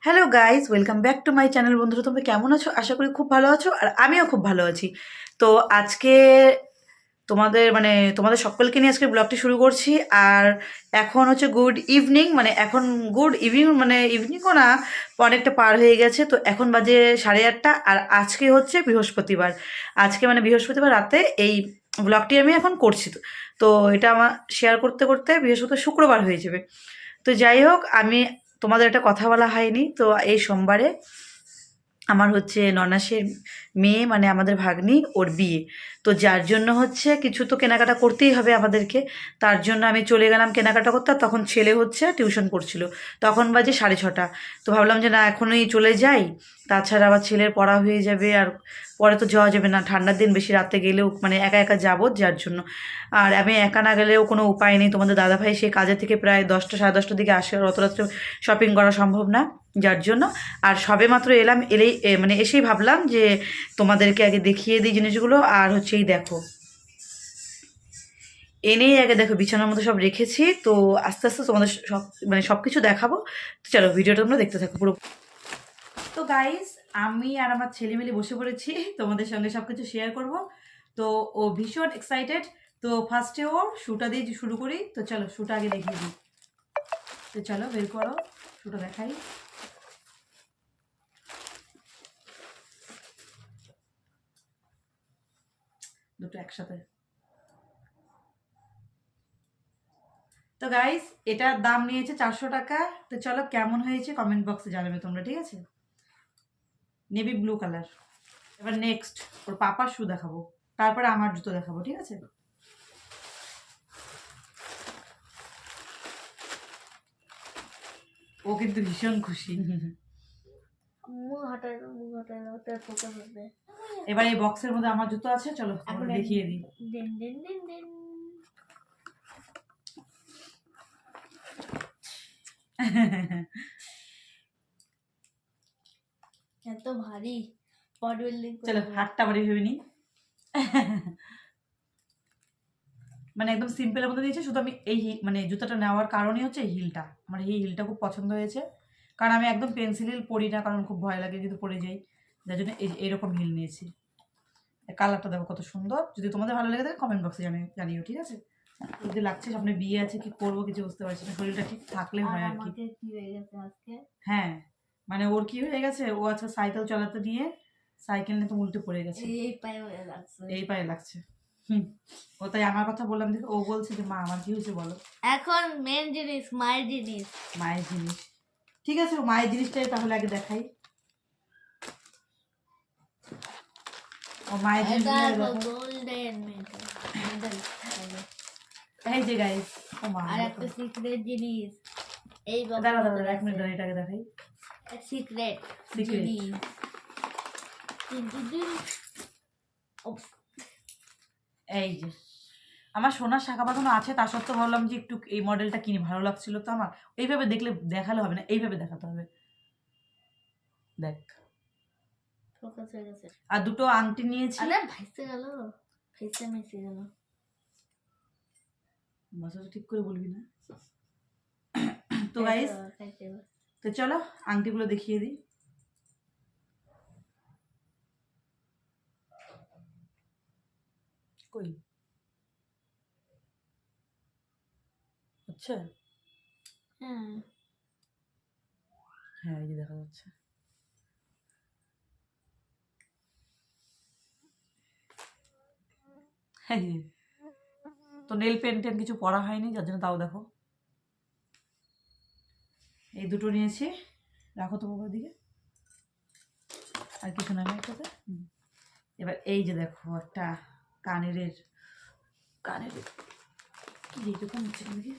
Hello guys, welcome back to my channel. বন্ধুরা, তোমরা কেমন আছো? আশা করি খুব ভালো আছো, আর আমিও খুব ভালো আছি। তো আজকে তোমাদের সকলকে নিয়ে আজকে ব্লগটি শুরু করছি। আর এখন হচ্ছে গুড ইভিনিং, এখন গুড ইভিনিং ইভিনিংও না, অনেকটা পার হয়ে গেছে। তো এখন বাজে 8:30। আর আজকে হচ্ছে বৃহস্পতিবার। আজকে বৃহস্পতিবার রাতে এই ব্লগটি আমি এখন করছি। তো এটা আমার শেয়ার করতে করতে বৃহস্পতিবার শুক্রবার হয়ে যাবে। তো যাই হোক, আমি তোমাদের একটা কথা বলা হয়নি। তো এই সোমবারে আমার হচ্ছে ননাসের মেয়ে, আমাদের ভাগ্নি, ওর বিয়ে। তো যার জন্য হচ্ছে কিছু তো কেনাকাটা করতেই হবে আমাদেরকে। তার জন্য আমি চলে গেলাম কেনাকাটা করতে। আর তখন ছেলে হচ্ছে টিউশন পড়ছিল। তখন বাজে 6:30। তো ভাবলাম যে না, এখনই চলে যাই, তাছাড়া আবার ছেলের পড়া হয়ে যাবে। আর পরে তো যাওয়া যাবে না, ঠান্ডার দিন, বেশি রাতে গেলেও একা একা যাবো, যার জন্য। আর আমি একা না গেলেও কোনো উপায় নেই। তোমাদের দাদাভাই সে কাজের থেকে প্রায় 10টা, 10:30 দিকে আসে, আর অত রাত্রে শপিং করা সম্ভব না, যার জন্য। আর সবে মাত্র এলাম, এসেই ভাবলাম যে তোমাদেরকে আগে দেখিয়ে দিই জিনিসগুলো। আর হচ্ছে এই দেখো, এনেই আগে দেখো বিছানার মধ্যে সব রেখেছি। তো আস্তে আস্তে তোমাদের সব সব কিছু দেখাবো। তো চলো, ভিডিওটা তোমরা দেখতে থাকো পুরো। তো গাইস, আমি আর আমার ছেলে মিলে বসে পড়েছি তোমাদের সঙ্গে সব কিছু শেয়ার করব। তো ও ভীষণ এক্সাইটেড। তো ফার্স্টে ওর শুটা দিয়ে শুরু করি। তো চলো, শুটা আগে দেখিয়ে দিই। তো চলো, বের করো, শুটা দেখাই। দুটো একসাথে। তো গাইস, এটার দাম নিয়েছে 400 টাকা। তো চলো, কেমন হয়েছে কমেন্ট বক্সে জানাবে তোমরা, ঠিক আছে? Navy blue colour. এবার নেক্সট ওর পাপার শু দেখাবো, তারপরে আমার জুতো দেখাবো, ঠিক আছে? ও কিন্তু ভীষণ খুশি। এবার এই বক্সের মধ্যে আমার জুতো আছে, চলো দেখিয়ে দিই। এত ভারী বডি বিল্ডিং। চলো, হাতটা বাড়ি ভেবে নি। একদম সিম্পলের মধ্যে দিয়েছে। শুধু আমি এই জুতাটা নেওয়ার কারণই হচ্ছে এই হিলটা। আমার এই হিলটা খুব পছন্দ হয়েছে, কারণ আমি একদম পেন্সিল হিল পরি না, কারণ খুব ভয় লাগে যদি পরে যাই, যার জন্য এইরকম হিল নিয়েছি। কালারটা দেখো কত সুন্দর। যদি তোমাদের ভালো লেগে থাকে কমেন্ট বক্সে জানিও, ঠিক আছে? যদি লাগছে সামনে বিয়ে আছে, কি করবো কিছু বুঝতে পারছি না। শরীরটা ঠিক থাকলে হয় আর কি। কি হয়ে গেছে আজকে? হ্যাঁ, ওর কি হয়ে গেছে, ও আজকে সাইকেল চালাতে নিয়ে সাইকেল নিয়ে তো উল্টে পড়ে গেছে। এই পায়ে লাগছে, এই পায়ে লাগছে। ও তাই আমার কথা বললাম, দেখে ও বলছে যে মা আমার কি হয়েছে বলো। এখন মেন জিনিস, মায়ের জিনিস। মায়ের জিনিস, ঠিক আছে, ও মায়ের জিনিসটাই তাহলে আগে দেখাই। ও মায়ের জিনিস গোল্ডেন মেডেল। এই যে গাইস, ও মা আর একটা সিক্রেট জিনিস। এই দাঁড়া দাঁড়া, 1 মিনিট দাঁড়া, এটাকে দেখাই। Secret secret. জিনিস। এই যে আমার সোনার শাখা বাঁধানো আছে, তা সত্ত্বেও ভাবলাম যে একটু এই মডেলটা কিনে, ভালো লাগছিল তো আমার। এইভাবে দেখলে দেখালে হবে না, এইভাবে দেখাতে হবে। দেখ, ফোকাস হয়ে গেছে। আর দুটো আংটি নিয়েছি। আরে ভাইসে গেল, ভাইসে মিশে গেল। ভাষাটা ঠিক করে বলবি না। তো গাইস, তো চলো আংটিগুলো দেখিয়ে দিই। কই, আচ্ছা, হ্যাঁ হ্যাঁ, এই যে দেখা যাচ্ছে। তো নেল পেন টেন কিছু পরা হয়নি, যার জন্য তাও দেখো। এই দুটো নিয়েছি, রাখো তো বাবার দিকে। আর কিছু না একটাতে। এবার এই যে দেখো একটা কানের যেটুকু নিচ্ছে নাকি,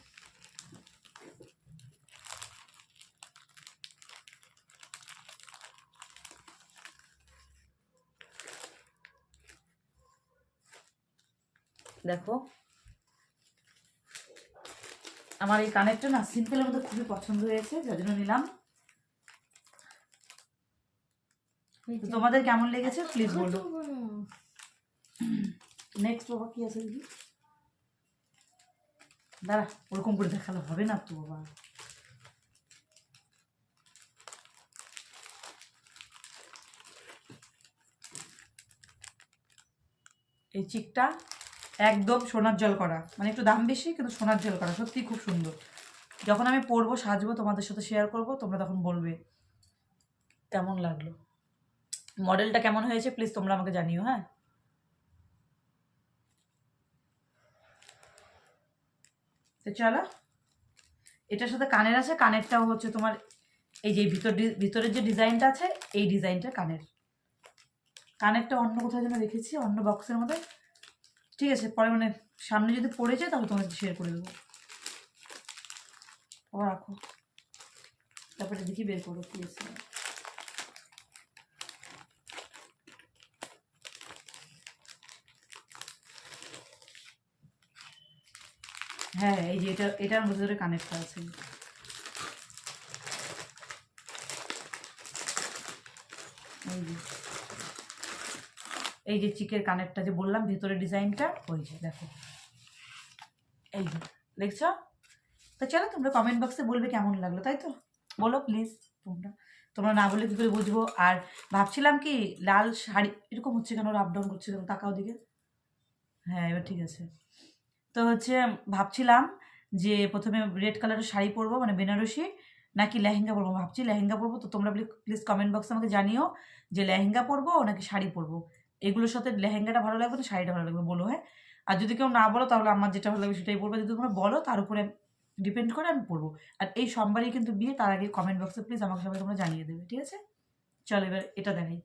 দেখো আমার এই কানেরটা না সিম্পলের মধ্যে খুবই পছন্দ হয়েছে, যার জন্য নিলাম। তো তোমাদের কেমন লেগেছে প্লিজ বলো। নেক্সট বাবা কি আছে দেখি, দাঁড়া, ওরকম করে দেখালে হবে না তো বাবা। এই চিকটা একদম সোনার জল করা, মানে একটু দাম বেশি কিন্তু সোনার জল করা, সত্যি খুব সুন্দর। যখন আমি পরবো সাজবো তোমাদের সাথে শেয়ার করব, তোমরা তখন বলবে কেমন লাগলো, মডেলটা কেমন হয়েছে প্লিজ তোমরা আমাকে জানিও। হ্যাঁ, তো চলো, এটার সাথে কানের আছে, কানেরটাও হচ্ছে তোমার এই যে ভিতরের যে ডিজাইনটা আছে এই ডিজাইনটা কানেরটা অন্য কোথাও যেন রেখেছি, অন্য বক্সের মধ্যে। ঠিক আছে, পরে মানে সামনে যদি পড়ে যায় তাহলে তোমাকে শেয়ার করে দেবো। ও রাখো, তারপরে দেখি বের করো প্লিজ। হ্যাঁ, এই যে এটার ভিতরে কানেরটা আছে। এই যে চিকের কানেরটা যে বললাম ভিতরে ডিজাইনটা, ওই যে দেখো, এই যে দেখছো। তো চলো, তোমরা কমেন্ট বক্সে বলবে কেমন লাগলো, তাই তো? বলো প্লিজ, তোমরা না বলে কি করে বুঝবো। আর ভাবছিলাম কি লাল শাড়ি, এরকম হচ্ছে কেন, আপ ডাউন করছে কেন, তাকাও দিকে। হ্যাঁ, এবার ঠিক আছে। তো হচ্ছে ভাবছিলাম যে প্রথমে রেড কালারের শাড়ি পরবো, মানে বেনারসি, নাকি লেহেঙ্গা পরবো। ভাবছি লেহেঙ্গা পরবো। তো তোমরা প্লিজ কমেন্ট বক্সে আমাকে জানিও যে লেহেঙ্গা পরবো নাকি শাড়ি পরবো। এগুলোর সাথে লেহেঙ্গাটা ভালো লাগবে না শাড়িটা ভালো লাগবে, বলো। হ্যাঁ, আর যদি কেউ না বলো তাহলে আমার যেটা ভালো লাগবে সেটাই পরবো। যদি তোমরা বলো তার উপরে ডিপেন্ড করে আমি পরবো। আর এই সোমবারই কিন্তু বিয়ে, তার আগে কমেন্ট বক্সে প্লিজ আমাকে সবাই তোমরা জানিয়ে দেবে, ঠিক আছে? চলো এবার এটা দেখাই।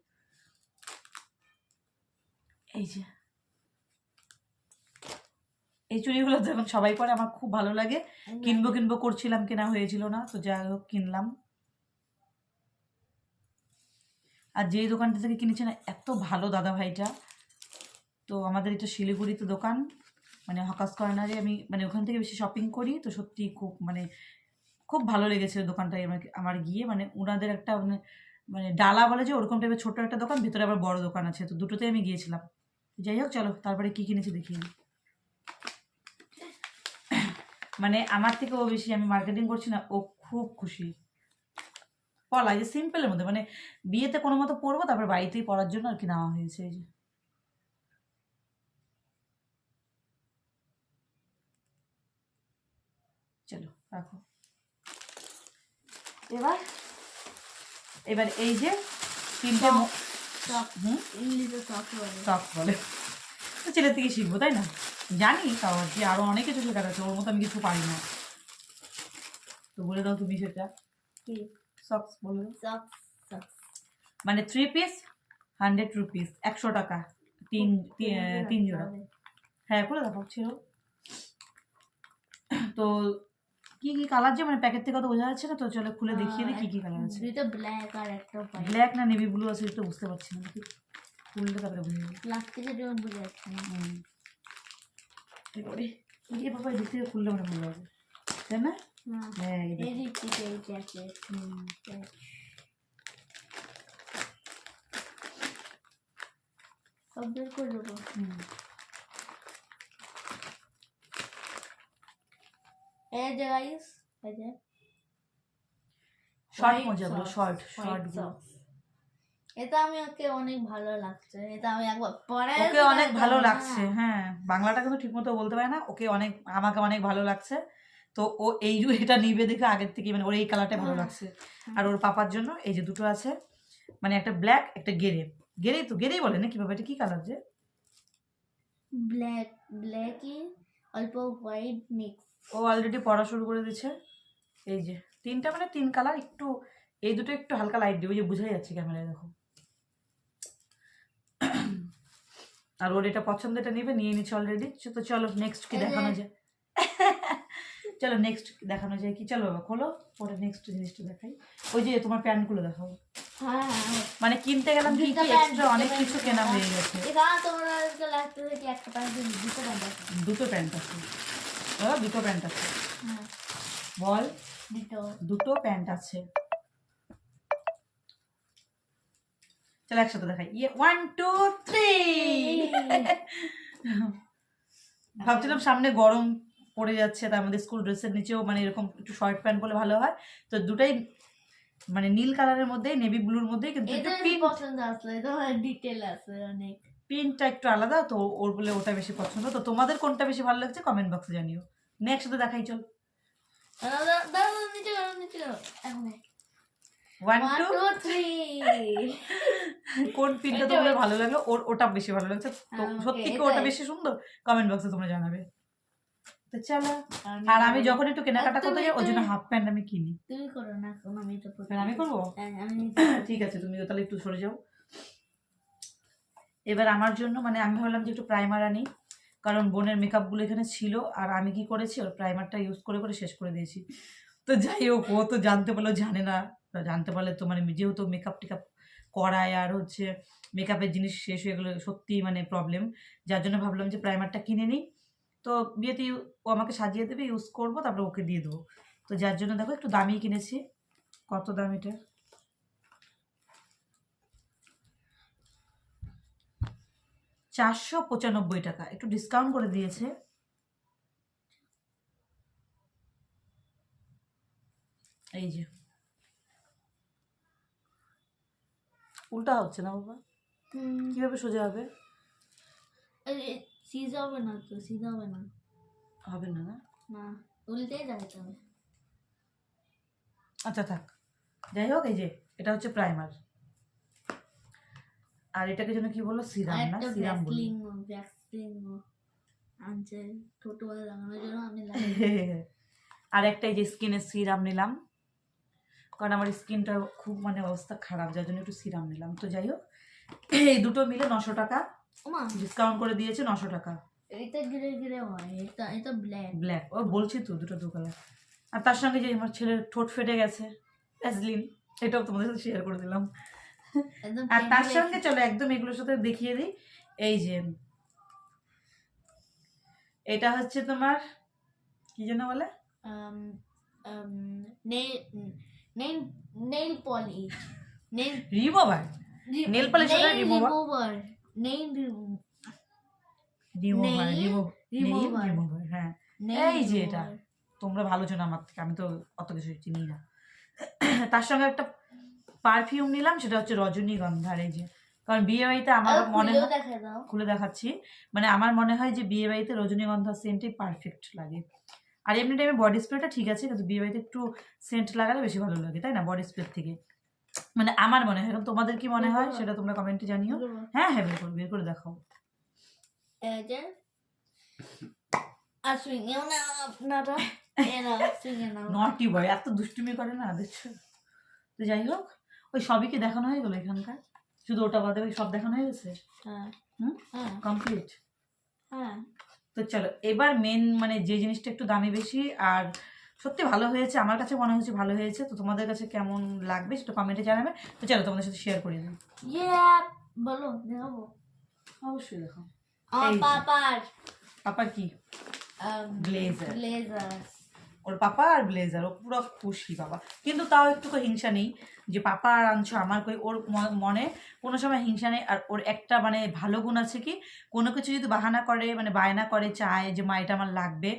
এই যে এই চুড়িগুলো যখন সবাই পরে আমার খুব ভালো লাগে। কিনবো করছিলাম, কেনা হয়েছিল না, তো যাই হোক কিনলাম। আর যেই দোকানটা থেকে কিনেছি না, এত ভালো দাদা ভাইটা। তো আমাদের এটা শিলিগুড়িতে দোকান, মানে হকাস কর্নারে আমি মানে ওখান থেকে বেশি শপিং করি। তো সত্যি খুব মানে খুব ভালো লেগেছে দোকানটায় আমার গিয়ে। মানে ওনাদের একটা মানে ডালা বলে যে ওরকম টাইপের ছোট্ট একটা দোকান, ভিতরে আবার বড় দোকান আছে, তো দুটোতে আমি গিয়েছিলাম। যাই হোক চলো, তারপরে কি কিনেছি দেখিয়ে দিই। মানে আমার থেকে ও বেশি, আমি মার্কেটিং করছি না, ও খুব খুশি। পলা যে সিম্পলের মধ্যে, মানে বিয়েতে কোনো মতো পরবো, তারপর বাড়িতেই পরার জন্য আর কি নেওয়া হয়েছে। এই যে চলো রাখো। এবার এবার এই যে তিনটে ইংলিশে শখ বলে। টক বলে, তো ছেলের থেকে শিখবো, তাই না? জানি তাও আর কি, আরো অনেক কিছু শেখার আছে, ওর মতো আমি কিছু পারি না। তো বলে দাও তুমি সেটা। কি সক্স বলে দাও। সক্স? সক্স মানে 3 পিস 100 রুপিস, 100 টাকা, তিন জোড়া। হ্যাঁ, করে দেখো ছিল। তো কি কি কালার, যে মানে প্যাকেট থেকে তো বোঝা যাচ্ছে না, তো চলো খুলে দেখিয়ে দিই কি কি কালার আছে। দুটো ব্ল্যাক আর একটা হোয়াইট। ব্ল্যাক না নেভি ব্লু আছে, একটু বুঝতে পারছি না, দেখি খুললে তারপরে বুঝে যাবে। প্লাস্টিকের জন্য বুঝে যাচ্ছে না। এবারে এই বাবা, এদিক থেকে খুললে মানে ভালো হবে, তাই না? হ্যাঁ, এই দেখো। এই দিকটিতে এইটা আছে। সব বের করে দেবো। এই যে গাইস, এই যে শর্ট মোজাগুলো, শর্ট গুলো। এটা আমি ওকে অনেক ভালো লাগছে, এটা আমি একবার পরে ওকে অনেক ভালো লাগছে। হ্যাঁ, বাংলাটা কিন্তু ঠিক মতো বলতে পারে না। ওকে অনেক, আমাকে অনেক ভালো লাগছে। তো ও এই এটা নিবে দেখে আগের থেকে, মানে ওর এই কালারটাই ভালো লাগছে। আর ওর পাপার জন্য এই যে দুটো আছে, মানে একটা ব্ল্যাক একটা গেরেই তো, গেরেই বলে না কিভাবে, এটা কি কালার যে? ব্ল্যাকই অল্প হোয়াইট মিক্স। ও অলরেডি পড়া শুরু করে দিয়েছে। এই যে তিনটা, মানে 3 কালার, একটু এই দুটো একটু হালকা লাইট দিবে, যে বোঝাই যাচ্ছে ক্যামেরায়, দেখো। আর ওর এটা পছন্দ, এটা নিবে, নিয়ে নিচ্ছে অলরেডি। তো চলো নেক্সট কি দেখানো যায়। চলো নেক্সট দেখানো যায় কি, চলো বাবা খোলো, পরে নেক্সট জিনিসটা দেখাই। ওই যে তোমার প্যান্টগুলো দেখাবো। হ্যাঁ, মানে কিনতে গেলাম কি কি এক্সট্রা অনেক কিছু কেনা হয়ে গেছে। এখানে তোমাদেরকে লাগতে দেখি একটা প্যান্ট, দুটো প্যান্ট আছে। দুটো প্যান্ট আছে বাবা, দুটো প্যান্ট আছে। হ্যাঁ, বল, দুটো প্যান্ট আছে। চলো একসাথে দেখাই। 1 2 3। ভাবছিলাম সামনে গরম পড়ে যাচ্ছে, তার মধ্যে স্কুল ড্রেসের নিচেও মানে এরকম একটু শর্ট প্যান্ট পরলে ভালো হয়। তো দুটাই মানে নীল কালারের মধ্যে, নেভি ব্লুর মধ্যে, কিন্তু একটু এটা পিঙ্ক পছন্দ আসলে, এটা ডিটেল আছে অনেক। পিনটা একটু আলাদা, তো ওর বলে ওটা বেশি পছন্দ। তো তোমাদের কোনটা বেশি ভালো লাগছে কমেন্ট বক্সে জানিও। নেক্সট তো দেখাই চল। দাঁড়াও, নিচে করো, নিচে করো। এখন 1 1 2 2 3 কোন পিনটা এটা তোমাদের wait. ভালো লাগলো, ওটা বেশি ভালো লাগছে তো Okay, সত্যি কি ওটা এটাই। বেশি সুন্দর, কমেন্ট বক্সে তোমরা জানাবে। তো চলো, আর আমি যখন একটু কেনাকাটা করতে যাই ওই জন্য হাফ প্যান্ট আমি কিনি। তুমি করো না, এখন আমি এটা পড়তে আমি করবো? হ্যাঁ, আমি নিতে ঠিক আছে, তুমিও তাহলে একটু সরে যাও। এবার আমার জন্য মানে আমি ভাবলাম যে একটু প্রাইমার আনি, কারণ বোনের মেকআপগুলো এখানে ছিল আর আমি কি করেছি ওর প্রাইমারটা ইউজ করে করে শেষ করে দিয়েছি। তো যাই হোক, ও তো জানতে পারলেও জানে না, তা জানতে পারলে তো মানে যেহেতু মেকআপ টেকআপ করায় আর হচ্ছে মেকআপের জিনিস শেষ হয়ে গেলো সত্যিই মানে প্রবলেম, যার জন্য ভাবলাম যে প্রাইমারটা কিনে নিই। তো বিয়েতে ও আমাকে সাজিয়ে দেবে, ইউজ করবো, তারপরে ওকে দিয়ে দেবো। তো যার জন্য দেখো একটু দামি কিনেছি। কত দাম এটা? 495 টাকা, একটু ডিসকাউন্ট করে দিয়েছে। এই যে উল্টা হচ্ছে না বাবা, কিভাবে সোজা হবে? সিজা হবে না তো, সিজা হবে না। হবে না না? না, উল্টেই যাইতে হবে। আচ্ছা থাক, যাই হোক। এই যে এটা হচ্ছে প্রাইমার, আর এটাকে যেন কি বললো, সিরাম না? একটা সিরাম বলি। ভ্যাসলিন আনছে ছোটবেলা লাগানোর জন্য, আমি লাগাই। আর একটা এই যে স্কিনের সিরাম নিলাম, কারণ আমার স্কিনটা খুব মানে অবস্থা খারাপ, যার জন্য একটু সিরাম নিলাম। তো যাই হোক, এই দুটো মিলে 900 টাকা, ওমা, ডিসকাউন্ট করে দিয়েছে 900 টাকা। এটা গ্রে গ্রে হয়, এটা এটা ব্ল্যাক। ব্ল্যাক, ও বলছি তো দুটো দু কালার। আর তার সঙ্গে যে আমার ছেলের ঠোঁট ফেটে গেছে, ভ্যাসলিন, এটাও তোমাদের সাথে শেয়ার করে দিলাম। একদম আর তার পেন্সিলের সঙ্গে চলো একদম এগুলোর সাথে দেখিয়ে দিই। এই যে এটা হচ্ছে তোমার কি যেন বলে, nail nail nail polish, nail remover. Nail polish ওটা remover, remover, nail remover, remover, remover, হ্যাঁ। এই যে এটা, তোমরা ভালো জানো আমার থেকে, আমি তো অত কিছু চিনি না। তার সঙ্গে একটা পারফিউম নিলাম, সেটা হচ্ছে রজনীগন্ধার। এই যে, কারণ বিয়ে বাড়িতে আমার মনে হয়, দেখা দাও। খুলে দেখাচ্ছি, মানে আমার মনে হয় যে বিয়ে বাড়িতে রজনীগন্ধার সেন্টই পারফেক্ট লাগে। আর এমনি টাইমে বডি স্প্রেটা ঠিক আছে, কিন্তু বিয়ে বাড়িতে একটু সেন্ট লাগালে বেশি ভালো লাগে, তাই না? বডি স্প্রে থেকে, মানে আমার মনে হয়। এখন তোমাদের কি মনে হয় সেটা তোমরা কমেন্টে জানিও। হ্যাঁ হ্যাঁ, বের করে দেখাও। এই যে আর সুইংও না আপনারা, এরা সুইংও না। নটি বয়, এত দুষ্টুমি করে না, দেখছো? তো যাই হোক, ওই সবই কি দেখানো হয়ে গেলো এখানকার? শুধু ওটা বাদে ওই সব দেখানো হয়ে গেছে? হ্যাঁ হ্যাঁ, কমপ্লিট। হ্যাঁ। তো চলো এবার মেন মানে যে জিনিসটা একটু দামি বেশি আর সত্যি ভালো হয়েছে, আমার কাছে মনে হচ্ছে ভালো হয়েছে। তো তোমাদের কাছে কেমন লাগবে সেটা কমেন্টে জানাবে। তো চলো তোমাদের সাথে শেয়ার করে দিই। বলো, দেখাবো। অবশ্যই দেখো। আমার এই যে। পাপার কি ব্লেজার, ব্লেজার। ওর পাপা আর ব্লেজার, ও পুরো খুশি বাবা। কিন্তু তাও একটু হিংসা নেই যে পাপা আর আনছো, আমার কই ওর মনে কোনো সময় হিংসা নেই। আর ওর একটা মানে ভালো গুণ আছে কি, কোনো কিছু যদি বাহানা করে মানে বায়না করে, চায় যে মা এটা আমার লাগবে,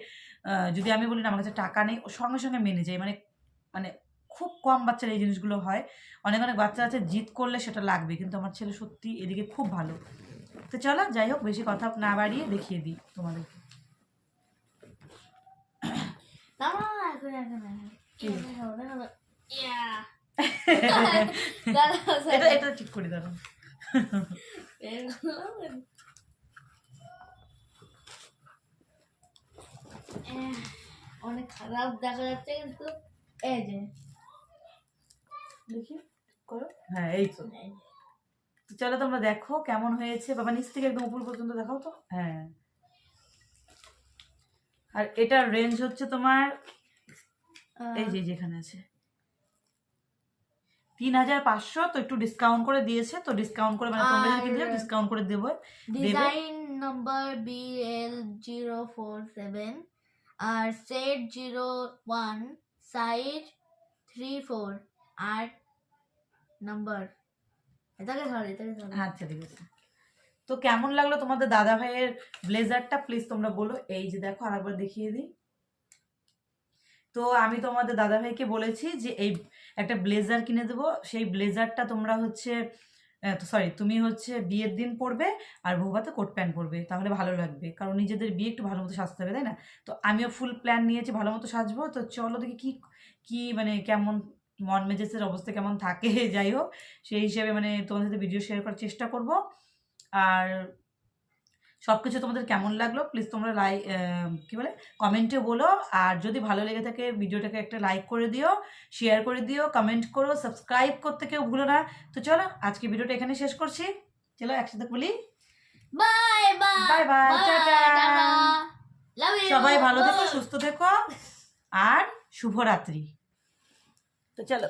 যদি আমি বলি না আমার কাছে টাকা নেই, ও সঙ্গে সঙ্গে মেনে যায়। মানে মানে খুব কম বাচ্চার এই জিনিসগুলো হয়, অনেক অনেক বাচ্চা আছে জিদ করলে সেটা লাগবে, কিন্তু আমার ছেলে সত্যি এদিকে খুব ভালো। তো চলো যাই হোক, বেশি কথা না বাড়িয়ে দেখিয়ে দিই তোমাদেরকে। এটা এটা ঠিক করে দাও। অনেক খারাপ দেখা যাচ্ছে, কিন্তু এই যে দেখি করো, হ্যাঁ এই তো। তো চলো তোমরা দেখো কেমন হয়েছে। বাবা নিচ থেকে একদম উপর পর্যন্ত দেখাও তো। হ্যাঁ, আর এটার রেঞ্জ হচ্ছে তোমার এই যে যেখানে আছে 3500। তো একটু ডিসকাউন্ট করে দিয়েছে, তো ডিসকাউন্ট করে মানে তোমরা যদি কিনতে ডিসকাউন্ট করে দেবো। ডিজাইন নাম্বার BL047 আর সেট 01 সাইজ 34 আর নাম্বার। এটাকে ধরে আচ্ছা ঠিক আছে। তো কেমন লাগলো তোমাদের দাদা ভাইয়ের ব্লেজারটা প্লিজ তোমরা বলো। এই যে দেখো, আরেকবার দেখিয়ে দিই। তো আমি তোমাদের দাদা ভাইকে বলেছি যে এই একটা ব্লেজার কিনে দেবো, সেই ব্লেজারটা তোমরা হচ্ছে তো সরি, তুমি হচ্ছে বিয়ের দিন পরবে আর বৌভাতে কোট প্যান্ট পরবে, তাহলে ভালো লাগবে, কারণ নিজেদের বিয়ে একটু ভালো মতো সাজতে হবে, তাই না? তো আমিও ফুল প্ল্যান নিয়েছি ভালো মতো সাজবো। তো চলো দেখি কি কি মানে কেমন মন মেজাজের অবস্থা কেমন থাকে যাই হোক, সেই হিসেবে মানে তোমাদের সাথে ভিডিও শেয়ার করার চেষ্টা করব। আর সবকিছু তোমাদের কেমন লাগলো প্লিজ তোমরা কি বলে কমেন্টে বলো। আর যদি ভালো লেগে থাকে ভিডিওটাকে একটা লাইক করে দিও, শেয়ার করে দিও, কমেন্ট করো, সাবস্ক্রাইব করতে কেউ ভুলো না। তো চলো আজকে ভিডিওটা এখানে শেষ করছি। চলো একসাথে বলি bye bye bye bye, tata. Love you সবাই ভালো থেকো, সুস্থ থেকো, আর শুভরাত্রি। তো চলো।